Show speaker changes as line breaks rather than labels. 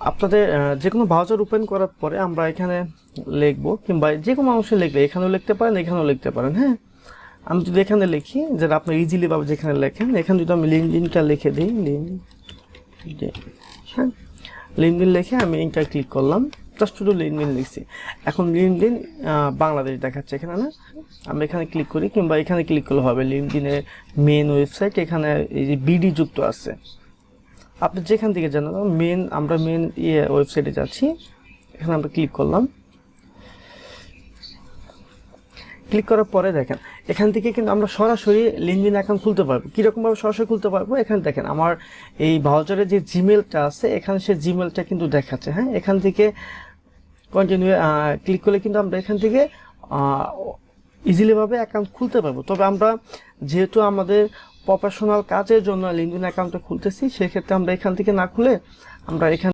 আপনাদের যে কোনো ব্রাউজার ওপেন করার পরে আমরা এখানে লিখবো, কিংবা যে কোনো মানুষের লিখলে এখানেও লিখতে পারেন, এখানেও লিখতে পারেন। হ্যাঁ, আমি যদি এখানে লিখি, যেটা আপনি ইজিলি ভাবে যেখানে লেখেন, এখানে যদি আমি লিঙ্কডিনটা লিখে দিই, হ্যাঁ, লিঙ্কডিন লিখে আমি এটা ক্লিক করলাম, জাস্ট শুধু লিঙ্কডিন লিখছি। এখন লিঙ্কডিন বাংলাদেশ দেখাচ্ছে এখানে, না? আমি এখানে ক্লিক করি, কিংবা এখানে ক্লিক করলে হবে। লিঙ্কডিনের মেন ওয়েবসাইট, এখানে এই যে বিডি যুক্ত আছে। আপনি যেখান থেকে জানেন, আমরা মেন ওয়েবসাইটে যাচ্ছি, এখানে আমরা ক্লিক করলাম। ক্লিক করার পরে দেখেন এখান থেকে কিন্তু আমরা সরাসরি লিঙ্কডিন অ্যাকাউন্ট খুলতে পারবো। কীরকমভাবে সরাসরি খুলতে পারবো, এখানে দেখেন আমার এই ব্রাউজারে যে জিমেলটা আছে, এখানে সে জিমেলটা কিন্তু দেখাচ্ছে। হ্যাঁ, এখান থেকে কন্টিনিউ ক্লিক করলে কিন্তু আমরা এখান থেকে ইজিলিভাবে অ্যাকাউন্ট খুলতে পারবো। তবে আমরা যেহেতু আমাদের প্রফেশনাল কাজের জন্য লিঙ্কডিন অ্যাকাউন্টটা খুলতেছি, সেক্ষেত্রে আমরা এখান থেকে না খুলে আমরা এখান